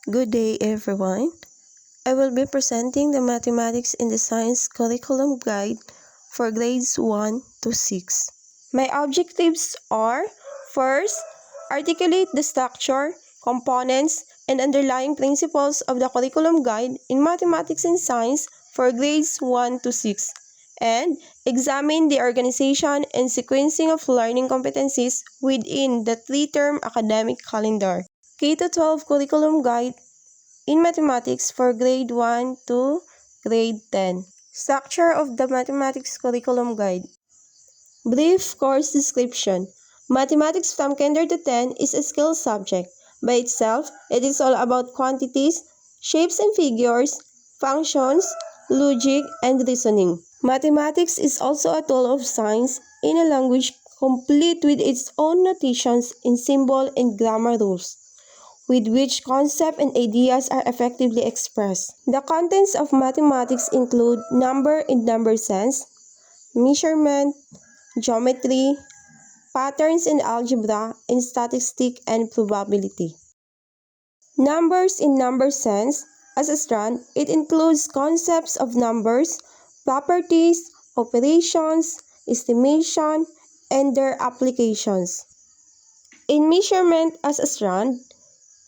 Good day, everyone. I will be presenting the Mathematics in the Science Curriculum Guide for grades 1 to 6. My objectives are: first, articulate the structure, components, and underlying principles of the curriculum guide in Mathematics and Science for grades 1 to 6, and examine the organization and sequencing of learning competencies within the 3-term academic calendar. K-12 Curriculum Guide in Mathematics for Grade 1 to Grade 10. Structure of the Mathematics Curriculum Guide. Brief course description. Mathematics from Kinder to 10 is a skill subject. By itself, it is all about quantities, shapes and figures, functions, logic, and reasoning. Mathematics is also a tool of science in a language complete with its own notations in symbol and grammar rules, with which concepts and ideas are effectively expressed. The contents of mathematics include number in number sense, measurement, geometry, patterns in algebra, and statistics and probability. Numbers in number sense. As a strand, it includes concepts of numbers, properties, operations, estimation, and their applications. In measurement as a strand,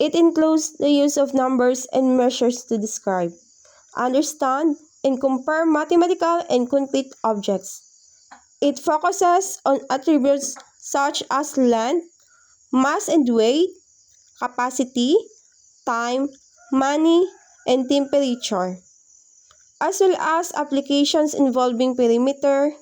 it includes the use of numbers and measures to describe, understand, and compare mathematical and concrete objects. It focuses on attributes such as length, mass and weight, capacity, time, money, and temperature, as well as applications involving perimeter,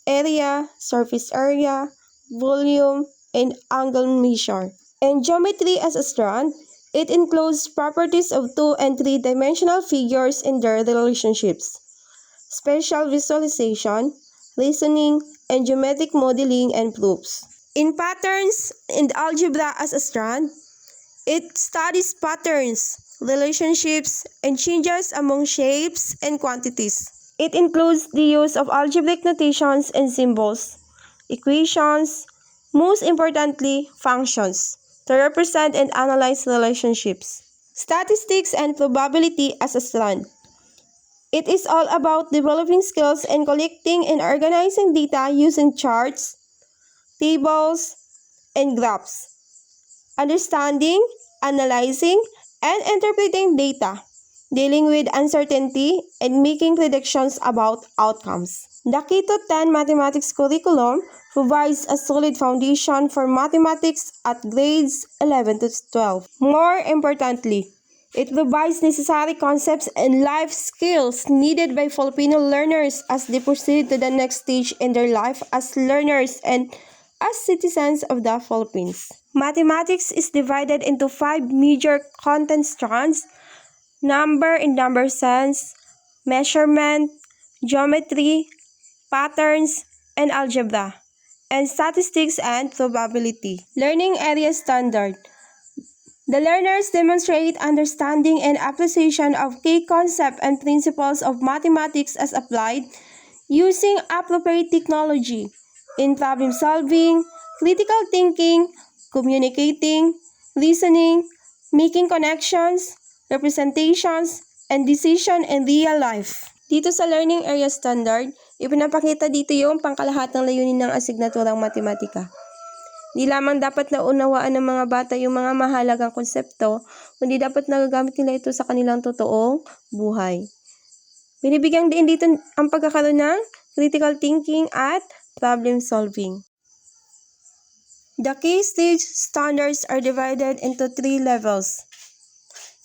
area, surface area, volume, and angle measure. And geometry as a strand, it includes properties of 2- and 3-dimensional figures and their relationships, spatial visualization, reasoning, and geometric modeling and proofs. In patterns and algebra as a strand, it studies patterns, relationships, and changes among shapes and quantities. It includes the use of algebraic notations and symbols, equations, most importantly, functions, to represent and analyze relationships. Statistics and probability as a strand. It is all about developing skills and collecting and organizing data using charts, tables, and graphs. Understanding, analyzing, and interpreting data, dealing with uncertainty, and making predictions about outcomes. The K-10 Mathematics Curriculum provides a solid foundation for mathematics at grades 11 to 12. More importantly, it provides necessary concepts and life skills needed by Filipino learners as they proceed to the next stage in their life as learners and as citizens of the Philippines. Mathematics is divided into 5 major content strands: number in number sense, measurement, geometry, patterns, and algebra, and statistics and probability. Learning area standard. The learners demonstrate understanding and appreciation of key concepts and principles of mathematics as applied using appropriate technology in problem solving, critical thinking, communicating, reasoning, making connections, representations, and decision in real life. Dito sa Learning Area Standard, ipinapakita dito yung pangkalahatang layunin ng asignaturang matematika. Di lamang dapat naunawaan ng mga bata yung mga mahalagang konsepto, kundi dapat nagagamit nila ito sa kanilang totoong buhay. Binibigyang diin dito ang pagkakaroon ng critical thinking at problem solving. The key stage standards are divided into 3 levels: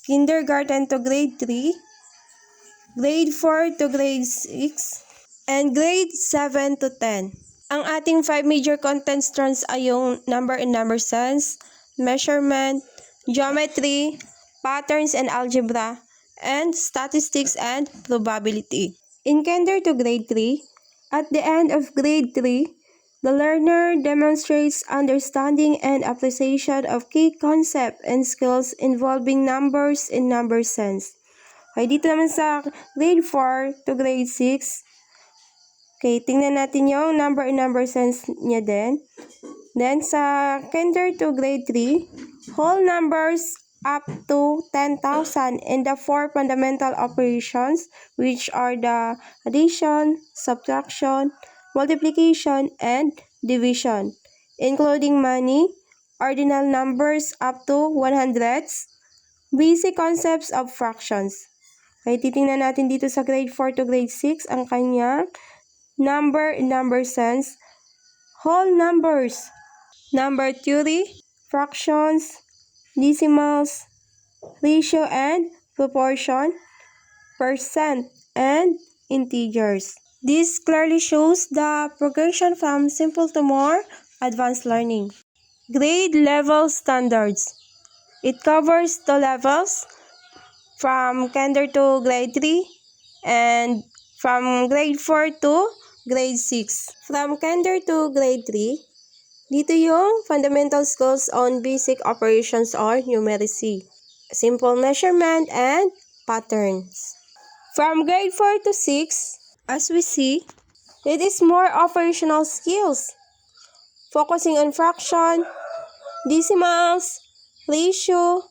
kindergarten to grade 3, grade 4 to grade 6, and grade 7 to 10. Ang ating 5 major content strands ay yung number in number sense, measurement, geometry, patterns and algebra, and statistics and probability. In kinder to grade 3, at the end of grade 3, the learner demonstrates understanding and appreciation of key concepts and skills involving numbers in number sense. Okay, dito naman sa grade 4 to grade 6, okay, tingnan natin yung number in number sense niya din. Then, sa kinder to grade 3, whole numbers up to 10,000 in the four fundamental operations, which are the addition, subtraction, multiplication, and division, including many ordinal numbers up to 100s, basic concepts of fractions. Okay, titingnan natin dito sa grade 4 to grade 6 ang kanyang number in number sense, whole numbers, number theory, fractions, decimals, ratio and proportion, percent, and integers. This clearly shows the progression from simple to more advanced learning. Grade level standards. It covers the levels from kinder to grade 3 and from grade 4 to grade 6. From kinder to grade 3, dito yung fundamental skills on basic operations or numeracy, simple measurement, and patterns. From grade 4 to 6, as we see, it is more operational skills, focusing on fraction, decimals, ratio,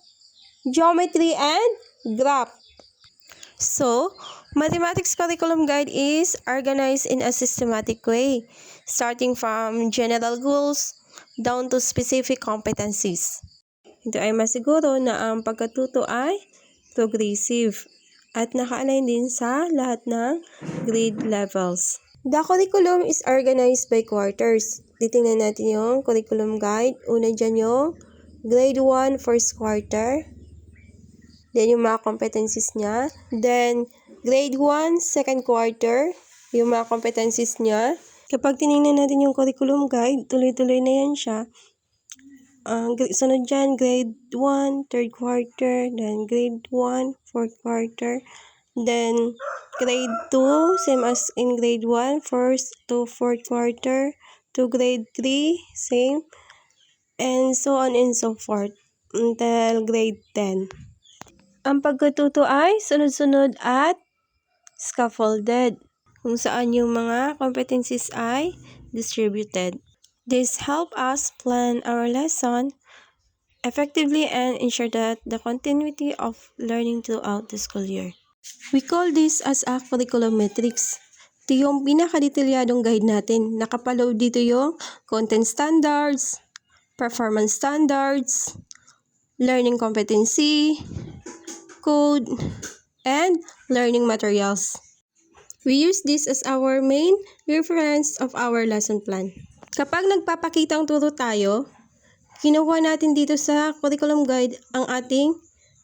geometry, and graph. So, Mathematics Curriculum Guide is organized in a systematic way, starting from general goals down to specific competencies. Ito ay masiguro na ang pagkatuto ay progressive at naka-align din sa lahat ng grade levels. The curriculum is organized by quarters. Titingnan natin yung curriculum guide. Una dyan yung grade 1 first quarter. Then yung mga competencies niya. Then grade 1 second quarter, yung mga competencies niya. Kapag tinignan natin yung curriculum guide, tuloy-tuloy na yan siya. Sunod dyan, grade 1 third quarter, then grade 1 fourth quarter, then grade 2, same as in grade 1, first to fourth quarter, to grade 3, same, and so on and so forth, until grade 10. Ang pagkatuto ay sunod-sunod at scaffolded, kung saan yung mga competencies ay distributed. This helps us plan our lesson effectively and ensure that the continuity of learning throughout the school year. We call this as a curriculum matrix. Ito yung pinaka-detalyadong guide natin. Nakapaload dito yung content standards, performance standards, learning competency, code, and learning materials. We use this as our main reference of our lesson plan. Kapag nagpapakitang turo tayo, kinuha natin dito sa curriculum guide ang ating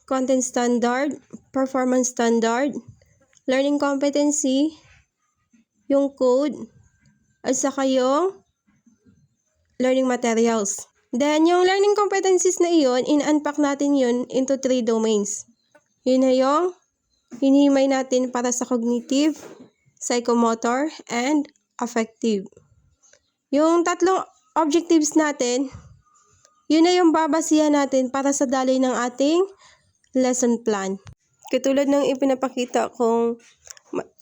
content standard, performance standard, learning competency, yung code, at saka yung learning materials. Then, yung learning competencies na iyon, in-unpack natin yun into 3 domains. Yun na yung hinihimay natin para sa cognitive, psychomotor, and affective. Yung tatlong objectives natin, yun na yung babasihan natin para sa daloy ng ating lesson plan. Katulad ng ipinapakita kong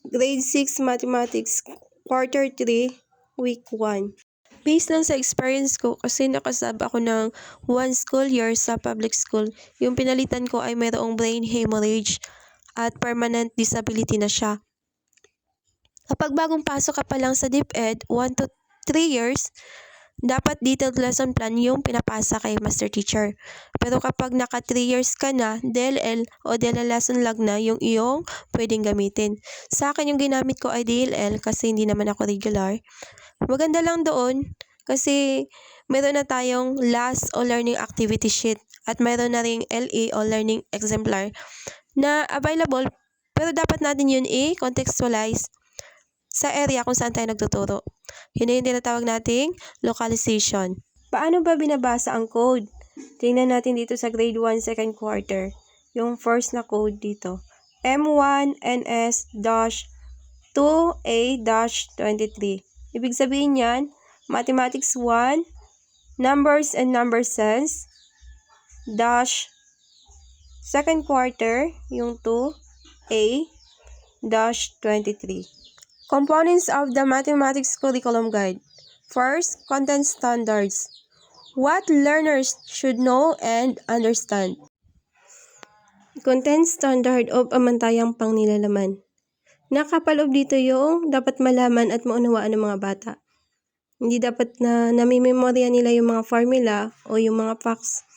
grade 6 Mathematics, quarter 3, week 1. Based lang sa experience ko, kasi nakasab ako ng 1 school year sa public school, yung pinalitan ko ay mayroong brain hemorrhage at permanent disability na siya. Kapag bagong pasok ka pa lang sa DepEd, 1 to 3 years, dapat detailed lesson plan yung pinapasa kay master teacher. Pero kapag naka 3 years ka na, DLL o DLL lesson log na yung iyong pwedeng gamitin. Sa akin yung ginamit ko ay DLL kasi hindi naman ako regular. Maganda lang doon kasi meron na tayong last o learning activity sheet at meron na ring LE o learning exemplar na available, pero dapat natin yun i-contextualize sa area kung saan tayo nagtuturo. Yun na yung tinatawag nating localization. Paano ba binabasa ang code? Tingnan natin dito sa grade 1 second quarter. Yung first na code dito. M1NS-2A-23. Ibig sabihin yan, Mathematics 1, Numbers and Number Sense, dash, second quarter, yung 2A-23. Components of the Mathematics Curriculum Guide. First, content standards. What learners should know and understand. content standard o pamantayang pangnilalaman. Nakapaloob dito yung dapat malaman at maunawaan ng mga bata. Hindi dapat na namimemorya nila yung mga formula o yung mga facts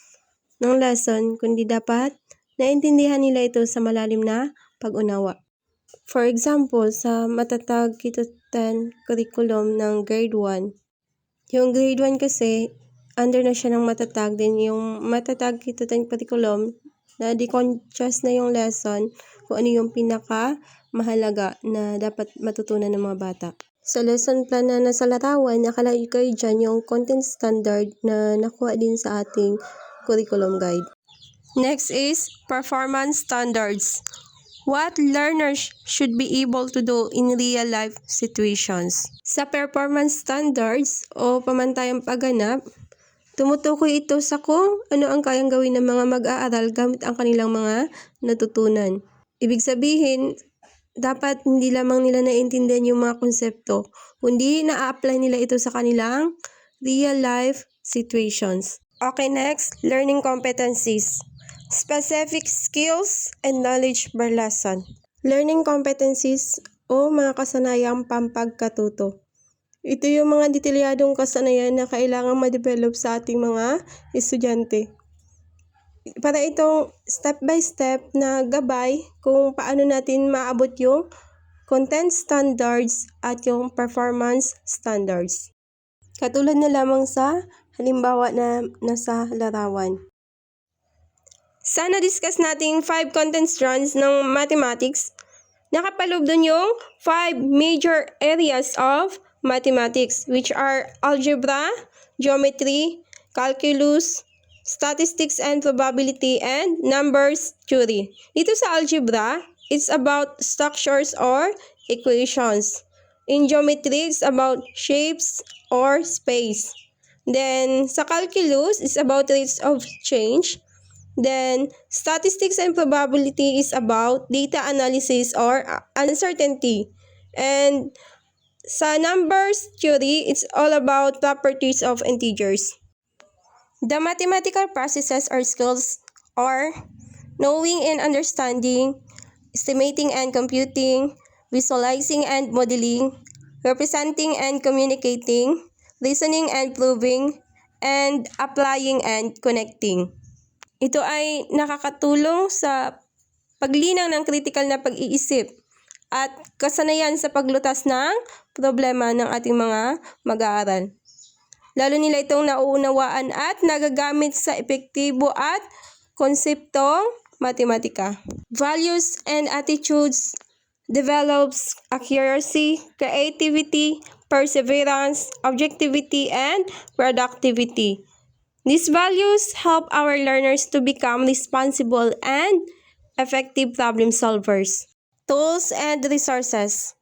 ng lesson, kundi dapat naintindihan nila ito sa malalim na pag-unawa. For example, sa Matatag Keto 10 curriculum ng grade 1, yung grade 1 kasi, under na siya ng Matatag, din yung Matatag Keto 10 curriculum, na di-contrast na yung lesson kung ano yung pinaka-mahalaga na dapat matutunan ng mga bata. Sa lesson plan na nasa larawan, nakalagay dyan yung content standard na nakuha din sa ating curriculum guide. Next is performance standards. What learners should be able to do in real-life situations. Sa performance standards o pamantayang pagganap, tumutukoy ito sa kung ano ang kayang gawin ng mga mag-aaral gamit ang kanilang mga natutunan. Ibig sabihin, dapat hindi lamang nila naiintindihan yung mga konsepto, kundi na-apply nila ito sa kanilang real-life situations. Okay, next, learning competencies. Specific skills and knowledge per lesson. Learning competencies o mga kasanayang pampagkatuto. Ito yung mga detalyadong kasanayan na kailangang ma-develop sa ating mga estudyante. Para itong step-by-step na gabay kung paano natin maabot yung content standards at yung performance standards. Katulad na lamang sa halimbawa na nasa larawan. Sana discuss natin 5 content strands ng mathematics. Nakapaloob dun yung 5 major areas of mathematics, which are algebra, geometry, calculus, statistics and probability, and numbers theory. Dito sa algebra, it's about structures or equations. In geometry, it's about shapes or space. Then, sa calculus, it's about rates of change. Then, statistics and probability is about data analysis or uncertainty. And sa numbers theory, it's all about properties of integers. The mathematical processes or skills are knowing and understanding, estimating and computing, visualizing and modeling, representing and communicating, reasoning and proving, and applying and connecting. Ito ay nakakatulong sa paglinaw ng critical na pag-iisip at kasanayan sa paglutas ng problema ng ating mga mag-aaral. Lalo nila itong nauunawaan at nagagamit sa epektibo at konseptong matematika. Values and attitudes develops accuracy, creativity, perseverance, objectivity, and productivity. These values help our learners to become responsible and effective problem solvers. Tools and resources.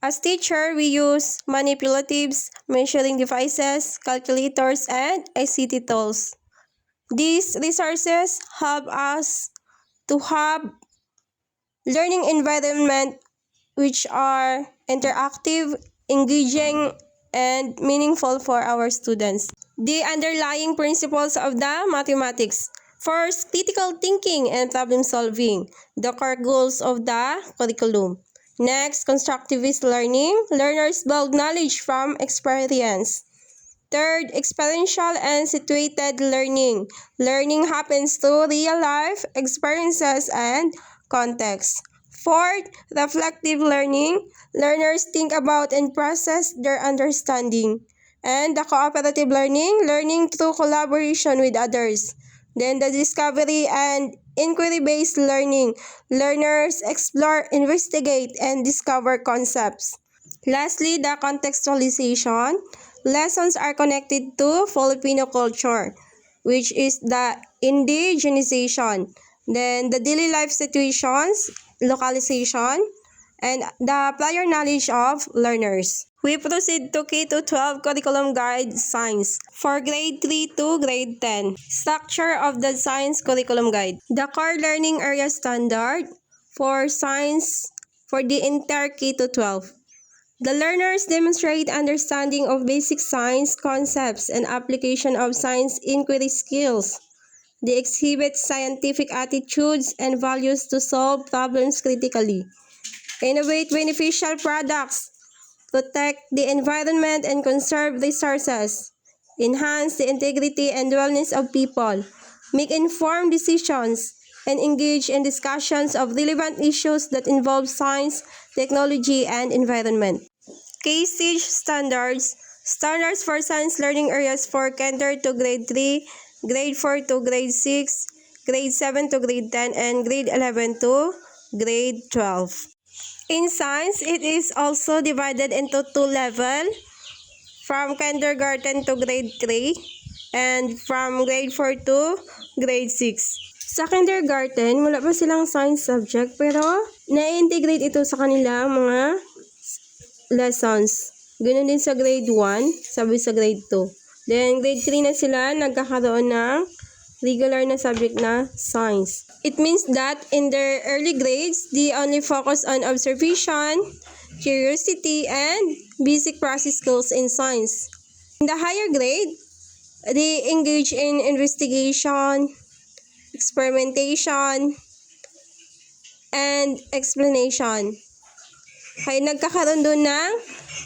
As teacher, we use manipulatives, measuring devices, calculators, and ICT tools. These resources help us to have learning environment which are interactive, engaging, and meaningful for our students. The underlying principles of the mathematics. First, critical thinking and problem solving, the core goals of the curriculum. Next, constructivist learning. Learners build knowledge from experience. Third, experiential and situated learning. Learning happens through real-life experiences and context. Fourth, reflective learning. Learners think about and process their understanding. And the cooperative learning, learning through collaboration with others. Then the discovery and inquiry-based learning. Learners explore, investigate, and discover concepts. Lastly, the contextualization. Lessons are connected to Filipino culture, which is the indigenization. Then the daily life situations, localization, and the prior knowledge of learners. We proceed to K-12 Curriculum Guide Science for grade 3 to grade 10. Structure of the Science Curriculum Guide. The core learning area standard for science for the entire K-12. The learners demonstrate understanding of basic science concepts and application of science inquiry skills. They exhibit scientific attitudes and values to solve problems critically, innovate beneficial products, protect the environment and conserve resources, enhance the integrity and wellness of people, make informed decisions, and engage in discussions of relevant issues that involve science, technology, and environment. K-Stage Standards. Standards for science learning areas for Kinder to grade 3, grade 4 to grade 6, grade 7 to grade 10, and grade 11 to grade 12. In science, it is also divided into two levels, from kindergarten to grade 3 and from grade 4 to grade 6. Sa kindergarten, wala pa silang science subject pero na-integrate ito sa kanilang mga lessons. Ganun din sa grade 1, sabi sa grade 2. Then grade 3 na sila nagkakaroon ng regular na subject na science. It means that in their early grades, they only focus on observation, curiosity, and basic process skills in science. In the higher grade, they engage in investigation, experimentation, and explanation. Kaya nagkakaroon doon ng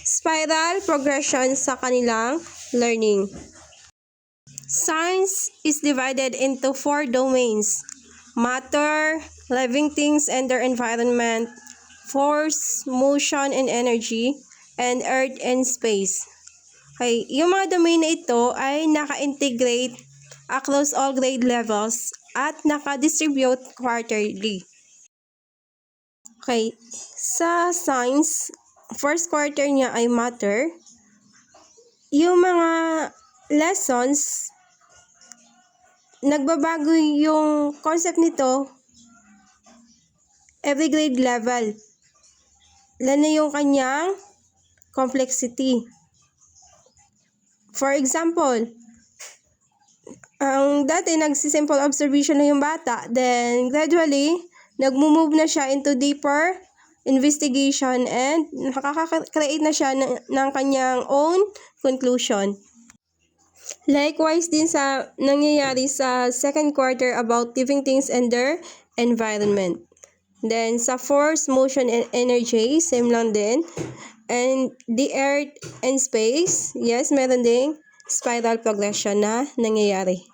spiral progression sa kanilang learning. Science is divided into 4 domains: matter, living things and their environment, force, motion and energy, and earth and space. Okay, yung mga domain na ito ay naka-integrate across all grade levels at naka-distribute quarterly. Okay, sa science, first quarter niya ay matter. Yung mga lessons, nagbabago yung concept nito every grade level. Lalo yung kanyang complexity. For example, ang dati nagsisimple observation na yung bata, then gradually, nagmo-move na siya into deeper investigation and nakaka-create na siya ng kanyang own conclusion. Likewise din sa nangyayari sa second quarter about living things and their environment. Then sa force, motion, and energy, same lang din. And the earth and space, yes, meron ding spiral progression na nangyayari.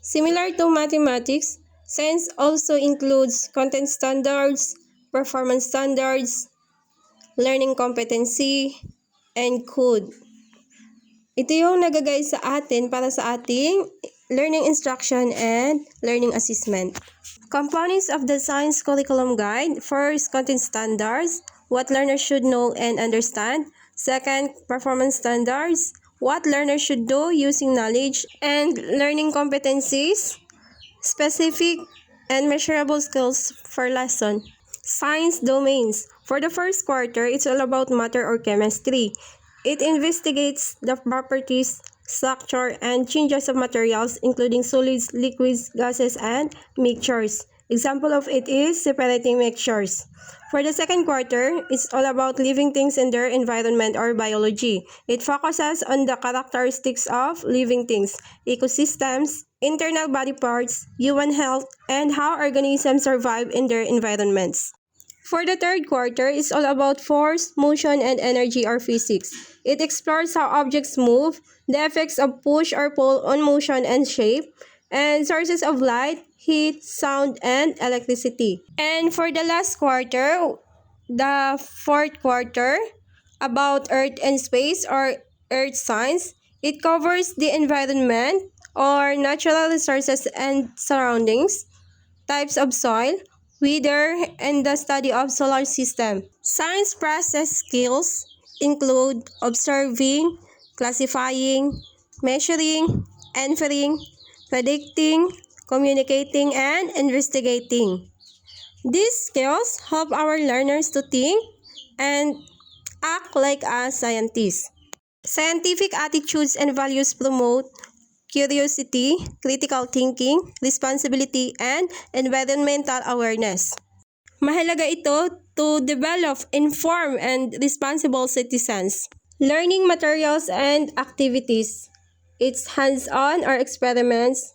Similar to mathematics, science also includes content standards, performance standards, learning competency, and code. Ito yung nagagay sa atin para sa ating learning instruction and learning assessment. Components of the science curriculum guide. First, content standards, what learners should know and understand. Second, performance standards, what learners should do using knowledge. And learning competencies, specific and measurable skills for lesson. Science domains. For the first quarter, it's all about matter or chemistry. It investigates the properties, structure, and changes of materials, including solids, liquids, gases, and mixtures. Example of it is separating mixtures. For the second quarter, it's all about living things in their environment or biology. It focuses on the characteristics of living things, ecosystems, internal body parts, human health, and how organisms survive in their environments. For the third quarter, it's all about force, motion, and energy or physics. It explores how objects move, the effects of push or pull on motion and shape, and sources of light, heat, sound, and electricity. And for the last quarter, the fourth quarter, about Earth and space or Earth science, it covers the environment or natural resources and surroundings, types of soil, weather, and the study of solar system. Science process skills include observing, classifying, measuring, inferring, predicting, communicating, and investigating. These skills help our learners to think and act like a scientist. Scientific attitudes and values promote curiosity, critical thinking, responsibility, and environmental awareness. Mahalaga ito to develop informed and responsible citizens. Learning materials and activities. It's hands-on or experiments,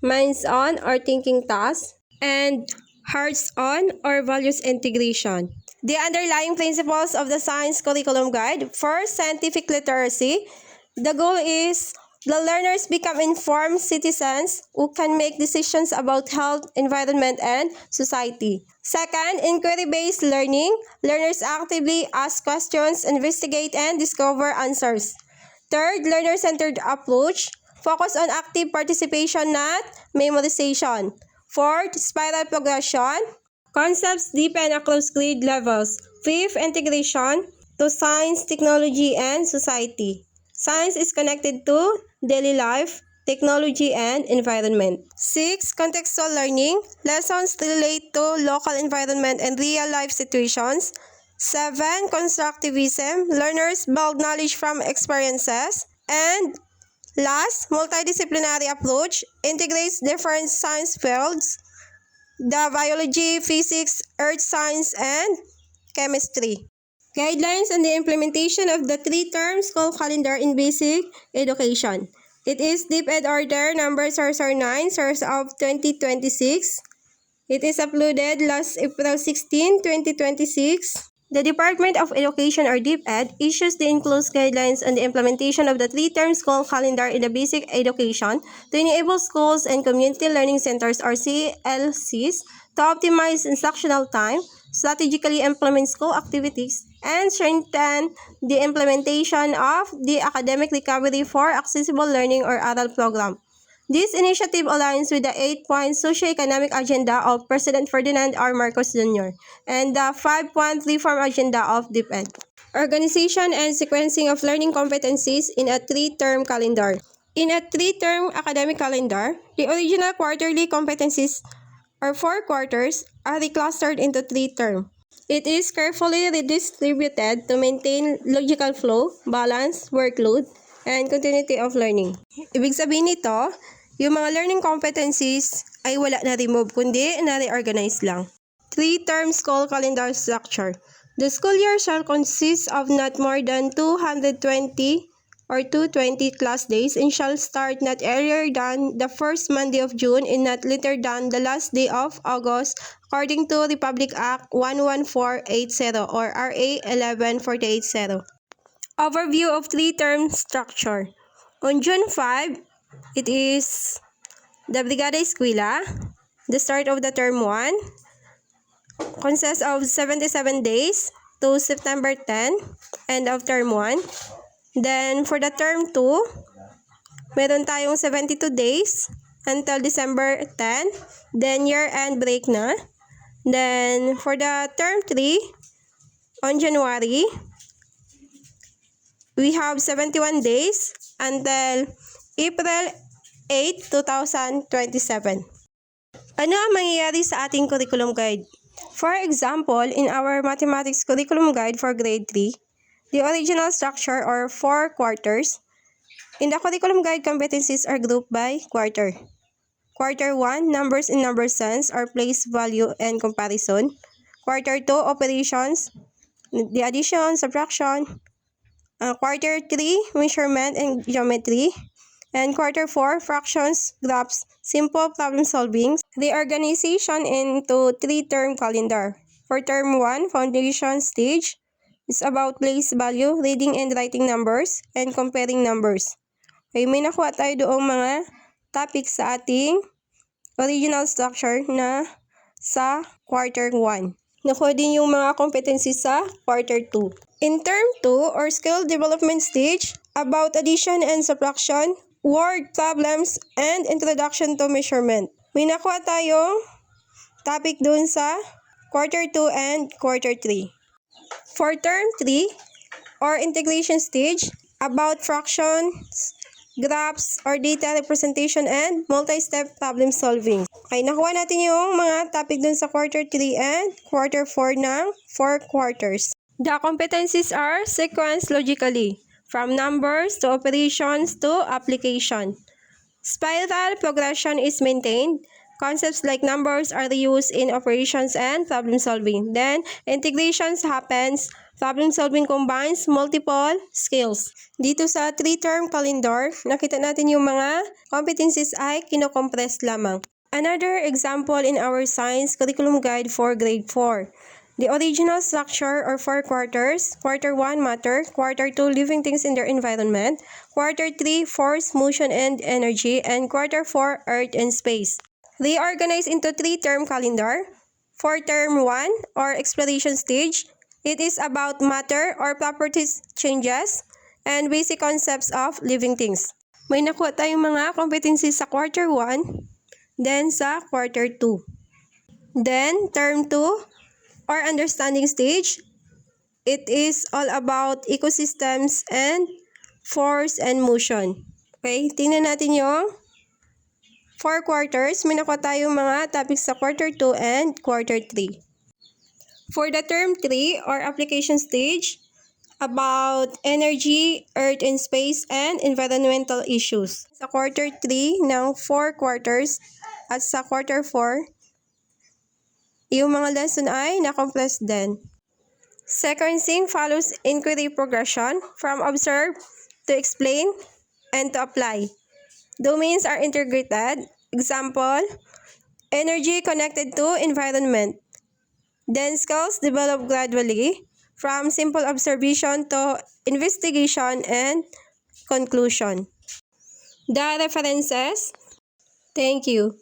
minds on or thinking tasks, and hearts on or values integration. The underlying principles of the Science Curriculum Guide. First, scientific literacy. The goal is the learners become informed citizens who can make decisions about health, environment, and society. Second, inquiry-based learning. Learners actively ask questions, investigate, and discover answers. Third, learner-centered approach. Focus on active participation, not memorization. Fourth, spiral progression. Concepts deepen across grade levels. Fifth, integration to science, technology, and society. Science is connected to daily life, technology, and environment. 6. Contextual learning. Lessons relate to local environment and real-life situations. 7. Constructivism. Learners build knowledge from experiences. And last, multidisciplinary approach integrates different science fields, the biology, physics, earth science, and chemistry. Guidelines and the implementation of the 3-term school calendar in basic education. It is DepEd Order number 009, source of 2026. It is uploaded last April 16, 2026. The Department of Education or DepEd issues the enclosed guidelines on the implementation of the 3-term school calendar in the basic education to enable schools and community learning centers or CLCs to optimize instructional time, strategically implement school activities, and strengthen the implementation of the academic recovery for accessible learning or ARAL program. This initiative aligns with the 8-point socio-economic agenda of President Ferdinand R. Marcos Jr. and the 5-point reform agenda of DepEd. Organization and sequencing of learning competencies in a 3-term calendar. In a 3-term academic calendar, the original quarterly competencies or 4 quarters are reclustered into 3 terms. It is carefully redistributed to maintain logical flow, balance, workload, and continuity of learning. Ibig sabihin nito, yung mga learning competencies ay wala na remove, kundi na-reorganize lang. 3-term school calendar structure. The school year shall consist of not more than 220 or 220 class days and shall start not earlier than the first Monday of June and not later than the last day of August according to Republic Act 11480 or RA 11480. Overview of 3-term structure. On June 5, it is the Brigada Eskwela. The start of the term 1 consists of 77 days to September 10, end of term 1. Then, for the term 2, meron tayong 72 days until December 10. Then, year-end break na. Then, for the term 3, on January, we have 71 days until April 8, 2027. Ano ang mangyayari sa ating curriculum guide? For example, in our mathematics curriculum guide for grade 3, the original structure or 4 quarters. In the curriculum guide, competencies are grouped by quarter. Quarter 1, numbers in number sense or place, value, and comparison. Quarter 2, operations, the addition, subtraction. Quarter 3, measurement and geometry. And quarter 4, fractions, graphs, simple problem solving. The organization into 3-term calendar. For term 1, foundation stage, is about place, value, reading and writing numbers, and comparing numbers. Okay, may nakuha tayo doong mga topics sa ating original structure na sa quarter 1. Nakuha din yung mga competencies sa quarter 2. In term 2 or skill development stage, about addition and subtraction, word problems, and introduction to measurement. May nakuha tayong topic dun sa quarter 2 and quarter 3. For term 3 or integration stage, about fractions, graphs, or data representation, and multi-step problem solving. Okay, nakuha natin yung mga topic dun sa quarter 3 and quarter 4 ng 4 quarters. The competencies are sequenced logically, from numbers to operations to application. Spiral progression is maintained. Concepts like numbers are used in operations and problem solving. Then, integrations happens. Problem solving combines multiple skills. Dito sa 3-term calendar, nakita natin yung mga competencies ay kinocompress lamang. Another example in our science curriculum guide for grade 4. The original structure or 4 quarters. Quarter 1, matter. Quarter 2, living things in their environment. Quarter 3, force, motion, and energy. And quarter 4, earth and space. They organize into 3-term calendar. For term 1 or exploration stage, it is about matter or properties changes and basic concepts of living things. May nakuha tayong mga competencies sa quarter 1, then sa quarter 2. Then, term 2 or understanding stage, it is all about ecosystems and force and motion. Okay, tingnan natin yung 4 quarters. May nakuha tayong mga topics sa quarter 2 and quarter 3. For the term 3 or application stage, about energy, earth and space, and environmental issues. Sa quarter 3 ng 4 quarters at sa quarter 4, yung mga lesson ay na-compress din. Sequencing follows inquiry progression from observe to explain and to apply. Domains are integrated. Example, energy connected to environment. Then skills develop gradually from simple observation to investigation and conclusion. The references. Thank you.